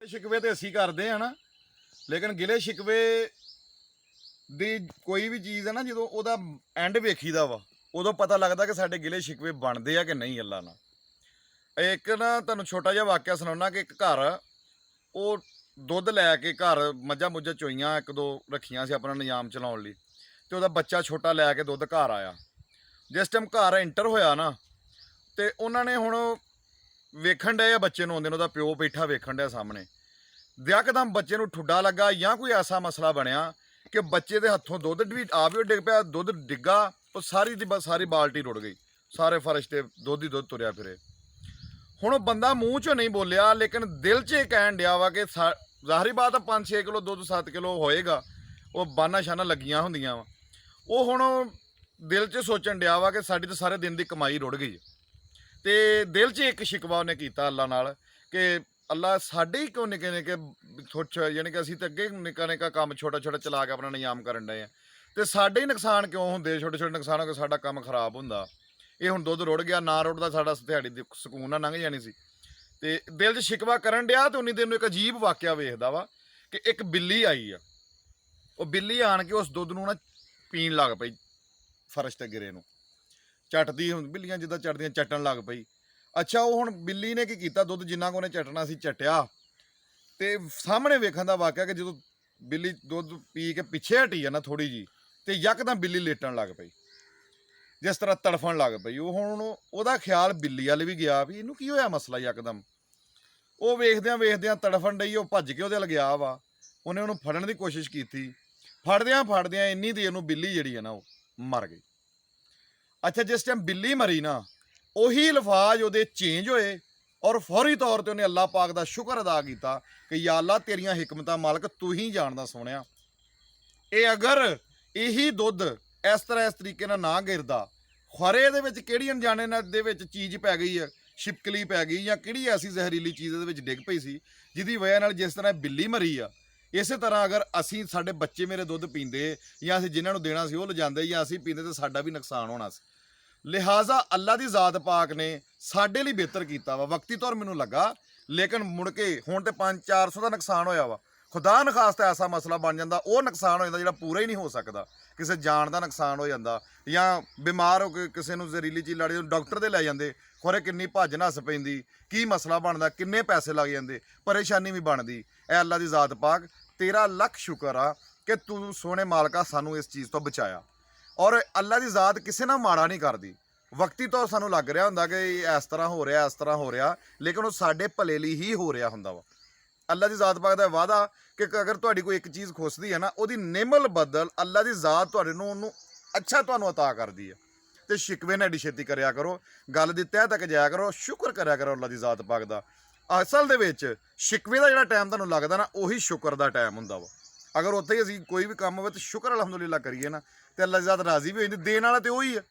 शिकवे तो असी करते हैं ना, लेकिन गिले शिकवे ਦੀ ਕੋਈ ਵੀ ਚੀਜ਼ ਹੈ ਨਾ, ਜਦੋਂ ਉਹਦਾ ਐਂਡ ਵੇਖੀਦਾ ਵਾ ਉਦੋਂ ਪਤਾ ਲੱਗਦਾ ਕਿ ਸਾਡੇ ਗਿਲੇ ਸ਼ਿਕਵੇ ਬਣਦੇ ਆ ਕਿ ਨਹੀਂ। ਅੱਲਾ ਨਾਲ ਇੱਕ ਨਾ ਤੁਹਾਨੂੰ ਛੋਟਾ ਜਿਹਾ ਵਾਕਿਆ ਸੁਣਾਉਣਾ ਕਿ ਇੱਕ ਘਰ ਉਹ ਦੁੱਧ ਲੈ ਕੇ ਘਰ ਮੱਝਾਂ ਮੁੱਝਾਂ ਚੋਈਆਂ ਇੱਕ ਦੋ ਰੱਖੀਆਂ ਸੀ ਆਪਣਾ ਨਿਜ਼ਾਮ ਚਲਾਉਣ ਲਈ, ਤੇ ਉਹਦਾ ਬੱਚਾ ਛੋਟਾ ਲੈ ਕੇ ਦੁੱਧ ਘਰ ਆਇਆ। ਜਿਸ ਟਾਈਮ ਘਰ ਐਂਟਰ ਹੋਇਆ ਨਾ, ਤੇ ਉਹਨਾਂ ਨੇ ਹੁਣ ਵੇਖਣ ਡਏ ਆ ਬੱਚੇ ਨੂੰ ਆਉਂਦੇ ਨੂੰ, ਉਹਦਾ ਪਿਓ ਬੈਠਾ ਵੇਖਣ ਡਿਆ ਸਾਹਮਣੇ। ਯਕਦਮ ਬੱਚੇ ਨੂੰ ਠੁੱਡਾ ਲੱਗਾ ਜਾਂ ਕੋਈ ਐਸਾ ਮਸਲਾ ਬਣਿਆ ਕਿ ਬੱਚੇ ਦੇ ਹੱਥੋਂ ਦੁੱਧ ਵੀ ਆਪ ਹੀ ਡਿੱਗ ਪਿਆ, ਦੁੱਧ ਡਿੱਗਾ, ਉਹ ਸਾਰੀ ਦੀ ਸਾਰੀ ਬਾਲਟੀ ਰੁੜ ਗਈ, ਸਾਰੇ ਫਰਸ਼ ਤੇ ਦੁੱਧ ਹੀ ਦੁੱਧ ਤੁਰਿਆ ਫਿਰੇ। ਹੁਣ ਉਹ ਬੰਦਾ ਮੂੰਹ 'ਚੋਂ ਨਹੀਂ ਬੋਲਿਆ, ਲੇਕਿਨ ਦਿਲ 'ਚ ਇਹ ਕਹਿਣ ਡਿਆ ਵਾ ਕਿ ਜ਼ਾਹਰੀ ਬਾਤ ਆ 5-6 ਕਿਲੋ ਦੁੱਧ 7 ਕਿਲੋ ਹੋਏਗਾ, ਉਹ ਬਾਨਾਂ ਸ਼ਾਨਾਂ ਲੱਗੀਆਂ ਹੁੰਦੀਆਂ ਵਾ। ਉਹ ਹੁਣ ਦਿਲ 'ਚ ਸੋਚਣ ਡਿਆ ਵਾ ਕਿ ਸਾਡੀ ਤਾਂ ਸਾਰੇ ਦਿਨ ਦੀ ਕਮਾਈ ਰੁੜ ਗਈ। ਤੇ ਦਿਲ 'ਚ ਇੱਕ ਸ਼ਿਕਵਾ ਉਹਨੇ ਕੀਤਾ ਅੱਲਾ ਨਾਲ ਕਿ ਅੱਲਾ ਸਾਡੇ ਹੀ ਕਿਉਂ ਨਿੱਕੇ ਨਿੱਕੇ ਯਾਨੀ ਕਿ ਅਸੀਂ ਤਾਂ ਅੱਗੇ ਨਿੱਕਾ ਨਿੱਕਾ ਕੰਮ ਛੋਟਾ ਛੋਟਾ ਚਲਾ ਕੇ ਆਪਣਾ ਨਿਯਾਮ ਕਰਨ ਡਏ ਆ, ਤੇ ਸਾਡੇ ਹੀ ਨੁਕਸਾਨ ਕਿਉਂ ਹੁੰਦੇ, ਛੋਟੇ ਛੋਟੇ ਨੁਕਸਾਨ ਹੋ ਕੇ ਸਾਡਾ ਕੰਮ ਖਰਾਬ ਹੁੰਦਾ। ਇਹ ਹੁਣ ਦੁੱਧ ਰੁੜ ਗਿਆ, ਨਾ ਰੁੜਦਾ ਸਾਡਾ ਦਿਹਾੜੀ ਦੀ ਸਕੂਨ ਨਾਲ ਲੰਘ ਜਾਣੀ ਸੀ। ਤੇ ਦਿਲ 'ਚ ਸ਼ਿਕਵਾ ਕਰਨ ਡਿਆ, ਤੇ ਉਨੀ ਦਿਨ ਨੂੰ ਇੱਕ ਅਜੀਬ ਵਾਕਿਆ ਵੇਖਦਾ ਵਾ ਕਿ ਇੱਕ ਬਿੱਲੀ ਆਈ ਆ। ਉਹ ਬਿੱਲੀ ਆਣ ਕੇ ਉਸ ਦੁੱਧ ਨੂੰ ਨਾ ਪੀਣ ਲੱਗ ਪਈ, ਫਰਸ਼ ਤੇ ਗਿਰੇ ਨੂੰ ਚੱਟਦੀ, ਹੁਣ ਬਿੱਲੀਆਂ ਜਿੱਦਾਂ ਚੱਟਦੀਆਂ ਚੱਟਣ ਲੱਗ ਪਈ। ਅੱਛਾ, ਉਹ ਹੁਣ ਬਿੱਲੀ ਨੇ ਕੀ ਕੀਤਾ, ਦੁੱਧ ਜਿੰਨਾ ਕੁ ਉਹਨੇ ਚੱਟਣਾ ਸੀ ਚੱਟਿਆ, ਤੇ ਸਾਹਮਣੇ ਵੇਖਣ ਦਾ ਵਾਕਿਆ ਕਿ ਜਦੋਂ ਬਿੱਲੀ ਦੁੱਧ ਪੀ ਕੇ ਪਿੱਛੇ ਹਟੀ ਆ ਨਾ ਥੋੜੀ ਜੀ, ਤੇ ਯਕਦਮ ਬਿੱਲੀ ਲੇਟਣ ਲੱਗ ਪਈ, ਜਿਸ ਤਰ੍ਹਾਂ ਤੜਫਣ ਲੱਗ ਪਈ। ਉਹ ਹੁਣ ਉਹਦਾ ਖਿਆਲ ਬਿੱਲੀ ਵਾਲੇ ਵੀ ਗਿਆ ਵੀ ਇਹਨੂੰ ਕੀ ਹੋਇਆ ਮਸਲਾ ਯਕਦਮ। ਉਹ ਵੇਖਦਿਆਂ ਤੜਫਣ ਡਈ, ਉਹ ਭੱਜ ਕੇ ਉਹਦੇ ਵੱਲ ਗਿਆ ਵਾ। ਉਹਨੇ ਉਹਨੂੰ ਫੜਨ ਦੀ ਕੋਸ਼ਿਸ਼ ਕੀਤੀ, ਫੜਦਿਆਂ ਇੰਨੀ ਦੇਰ ਨੂੰ ਬਿੱਲੀ ਜਿਹੜੀ ਹੈ ਨਾ ਉਹ ਮਰ ਗਈ। ਅੱਛਾ, ਜਿਸ ਟਾਈਮ ਬਿੱਲੀ ਮਰੀ ਨਾ, ਉਹੀ ਲਫਾਜ਼ ਉਹਦੇ ਚੇਂਜ ਹੋਏ, ਔਰ ਫੌਰੀ ਤੌਰ ਤੇ ਉਹਨੇ ਅੱਲਾ ਪਾਕ ਦਾ ਸ਼ੁਕਰ ਅਦਾ ਕੀਤਾ ਕਿ ਯਾ ਅੱਲਾ ਤੇਰੀਆਂ ਹਿਕਮਤਾਂ ਮਾਲਕ ਤੂੰ ਹੀ ਜਾਣਦਾ ਸੋਹਣਿਆ। ਇਹ ਅਗਰ ਇਹੀ ਦੁੱਧ ਇਸ ਤਰੀਕੇ ਨਾਲ ਨਾ ਗਿਰਦਾ, ਖਰੇ ਦੇ ਵਿੱਚ ਕਿਹੜੀ ਅਣਜਾਣੇ ਨਾਲ ਦੇ ਵਿੱਚ ਚੀਜ਼ ਪੈ ਗਈ ਹੈ, ਛਿਪਕਲੀ ਪੈ ਗਈ, ਜਾਂ ਕਿਹੜੀ ਐਸੀ ਜ਼ਹਿਰੀਲੀ ਚੀਜ਼ ਇਹਦੇ ਵਿੱਚ ਡਿੱਗ ਪਈ ਸੀ ਜਿਹਦੀ ਵਜ੍ਹਾ ਨਾਲ ਜਿਸ ਤਰ੍ਹਾਂ ਬਿੱਲੀ ਮਰੀ ਆ, ਇਸੇ ਤਰ੍ਹਾਂ ਅਗਰ ਅਸੀਂ ਸਾਡੇ ਬੱਚੇ ਮੇਰੇ ਦੁੱਧ ਪੀਂਦੇ, ਜਾਂ ਅਸੀਂ ਜਿਨ੍ਹਾਂ ਨੂੰ ਦੇਣਾ ਸੀ ਉਹ ਲਿਜਾਂਦੇ, ਜਾਂ ਅਸੀਂ ਪੀਂਦੇ, ਤਾਂ ਸਾਡਾ ਵੀ ਨੁਕਸਾਨ ਹੋਣਾ ਸੀ। ਲਿਹਾਜ਼ਾ ਅੱਲਾ ਦੀ ਜ਼ਾਤ ਪਾਕ ਨੇ ਸਾਡੇ ਲਈ ਬਿਹਤਰ ਕੀਤਾ ਵਾ। ਵਕਤੀ ਤੌਰ ਮੈਨੂੰ ਲੱਗਾ, ਲੇਕਿਨ ਮੁੜ ਕੇ ਹੁਣ ਤੇ 500-400 ਦਾ ਨੁਕਸਾਨ ਹੋਇਆ ਵਾ। ਖੁਦਾ ਨਖਾਸਤਾ ਐਸਾ ਮਸਲਾ ਬਣ ਜਾਂਦਾ, ਉਹ ਨੁਕਸਾਨ ਹੋ ਜਾਂਦਾ ਜਿਹੜਾ ਪੂਰਾ ਹੀ ਨਹੀਂ ਹੋ ਸਕਦਾ। ਕਿਸੇ ਜਾਨ ਦਾ ਨੁਕਸਾਨ ਹੋ ਜਾਂਦਾ, ਜਾਂ ਬਿਮਾਰ ਹੋ ਕੇ ਕਿਸੇ ਨੂੰ ਜ਼ਹਿਰੀਲੀ ਚੀਜ਼ ਲੜ ਜਾਂਦੀ, ਡਾਕਟਰ ਦੇ ਲੈ ਜਾਂਦੇ, ਖੋਰੇ ਕਿੰਨੀ ਭੱਜ ਨੱਸ ਪੈਂਦੀ, ਕੀ ਮਸਲਾ ਬਣਦਾ, ਕਿੰਨੇ ਪੈਸੇ ਲੱਗ ਜਾਂਦੇ, ਪਰੇਸ਼ਾਨੀ ਵੀ ਬਣਦੀ। ਇਹ ਅੱਲਾ ਦੀ ਜ਼ਾਤ ਪਾਕ, ਤੇਰਾ ਲੱਖ ਸ਼ੁਕਰ ਆ ਕਿ ਤੂੰ ਸੋਹਣੇ ਮਾਲਕਾ ਸਾਨੂੰ ਇਸ ਚੀਜ਼ ਤੋਂ ਬਚਾਇਆ। ਔਰ ਅੱਲਾ ਦੀ ਜ਼ਾਤ ਕਿਸੇ ਨਾਲ ਮਾੜਾ ਨਹੀਂ ਕਰਦੀ। ਵਕਤੀ ਤੋਂ ਸਾਨੂੰ ਲੱਗ ਰਿਹਾ ਹੁੰਦਾ ਕਿ ਇਸ ਤਰ੍ਹਾਂ ਹੋ ਰਿਹਾ, ਇਸ ਤਰ੍ਹਾਂ ਹੋ ਰਿਹਾ, ਲੇਕਿਨ ਉਹ ਸਾਡੇ ਭਲੇ ਲਈ ਹੀ ਹੋ ਰਿਹਾ ਹੁੰਦਾ ਵਾ। ਅੱਲਾ ਦੀ ਜ਼ਾਤ ਪਾਕ ਦਾ ਵਾਅਦਾ ਕਿ ਅਗਰ ਤੁਹਾਡੀ ਕੋਈ ਇੱਕ ਚੀਜ਼ ਖੁੱਸਦੀ ਹੈ ਨਾ, ਉਹਦੀ ਨਿਮਲ ਬਦਲ ਅੱਲਾ ਦੀ ਜ਼ਾਤ ਤੁਹਾਡੇ ਨੂੰ ਉਹਨੂੰ ਅੱਛਾ ਤੁਹਾਨੂੰ ਅਤਾ ਕਰਦੀ ਹੈ। ਤੇ ਸ਼ਿਕਵੇ ਨਾਲ ਐਡੀ ਛੇਤੀ ਕਰਿਆ ਕਰੋ, ਗੱਲ ਦੀ ਤਹਿ ਤੱਕ ਜਾਇਆ ਕਰੋ, ਸ਼ੁਕਰ ਕਰਿਆ ਕਰੋ ਅੱਲਾ ਦੀ ਜ਼ਾਤ ਪਾਕ ਦਾ। ਅਸਲ ਦੇ ਵਿੱਚ ਸ਼ਿਕਵੇ ਦਾ ਜਿਹੜਾ ਟਾਈਮ ਤੁਹਾਨੂੰ ਲੱਗਦਾ ਨਾ, ਉਹੀ ਸ਼ੁਕਰ ਦਾ ਟਾਈਮ ਹੁੰਦਾ ਵਾ। ਅਗਰ ਉੱਥੇ ਹੀ ਅਸੀਂ ਕੋਈ ਵੀ ਕੰਮ ਹੋਵੇ ਤਾਂ ਸ਼ੁਕਰ ਅਲਹਮਦੁਲਿਲਾ ਕਰੀਏ ਨਾ, ਤੇ ਅੱਲਾ ਦੀ ਜ਼ਾਤ ਰਾਜ਼ੀ ਵੀ ਹੋ ਜਾਂਦੀ। ਦੇਣ ਵਾਲਾ ਤੇ ਉਹੀ ਹੈ,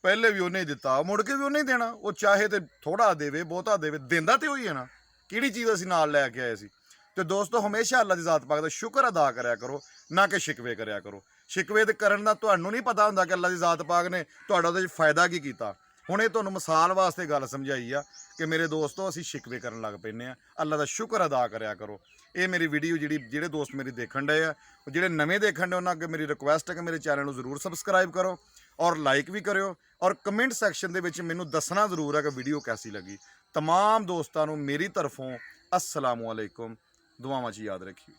ਪਹਿਲੇ ਵੀ ਉਹਨੇ ਹੀ ਦਿੱਤਾ, ਮੁੜ ਕੇ ਵੀ ਉਹਨੇ ਹੀ ਦੇਣਾ। ਉਹ ਚਾਹੇ ਤੇ ਥੋੜਾ ਦੇਵੇ, ਬਹੁਤਾ ਦੇਵੇ, ਦਿੰਦਾ ਤੇ ਉਹੀ ਹੈ ਨਾ। ਕਿਹੜੀ ਚੀਜ਼ ਅਸੀਂ ਨਾਲ ਲੈ ਕੇ ਆਏ ਸੀ। ਤੇ ਦੋਸਤੋ, ਹਮੇਸ਼ਾ ਅੱਲਾ ਦੀ ਜ਼ਾਤ ਪਾਕ ਦਾ ਸ਼ੁਕਰ ਅਦਾ ਕਰਿਆ ਕਰੋ, ਨਾ ਕਿ ਸ਼ਿਕਵੇ ਕਰਿਆ ਕਰੋ। ਸ਼ਿਕਵੇ ਦੇ ਕਰਨ ਦਾ ਤੁਹਾਨੂੰ ਨਹੀਂ ਪਤਾ ਹੁੰਦਾ ਕਿ ਅੱਲਾ ਦੀ ਜ਼ਾਤ ਪਾਕ ਨੇ ਤੁਹਾਡਾ ਉਹਦੇ 'ਚ ਫਾਇਦਾ ਕੀ ਕੀਤਾ। ਹੁਣ ਇਹ ਤੁਹਾਨੂੰ ਮਿਸਾਲ ਵਾਸਤੇ ਗੱਲ ਸਮਝਾਈ ਆ ਕਿ ਮੇਰੇ ਦੋਸਤੋ, ਅਸੀਂ ਸ਼ਿਕਵੇ ਕਰਨ ਲੱਗ ਪੈਂਦੇ ਆ। ਅੱਲਾ ਦਾ ਸ਼ੁਕਰ ਅਦਾ ਕਰਿਆ ਕਰੋ। ਇਹ ਮੇਰੀ ਵੀਡੀਓ ਜਿਹੜੇ ਦੋਸਤ ਮੇਰੀ ਦੇਖਣ ਡਏ ਆ, ਜਿਹੜੇ ਨਵੇਂ ਦੇਖਣ ਡਏ, ਉਹਨਾਂ ਅੱਗੇ ਮੇਰੀ ਰਿਕੁਐਸਟ ਹੈ ਕਿ ਮੇਰੇ ਚੈਨਲ ਨੂੰ ਜ਼ਰੂਰ ਸਬਸਕ੍ਰਾਈਬ ਕਰੋ, ਔਰ ਲਾਈਕ ਵੀ ਕਰਿਓ, ਔਰ ਕਮੈਂਟ ਸੈਕਸ਼ਨ ਦੇ ਵਿੱਚ ਮੈਨੂੰ ਦੱਸਣਾ ਜ਼ਰੂਰ ਹੈ ਕਿ ਵੀਡੀਓ ਕੈਸੀ ਲੱਗੀ। तमाम दोस्तों मेरी तरफों अस्सलामु अलैकुम, दुआवां च याद रखिए।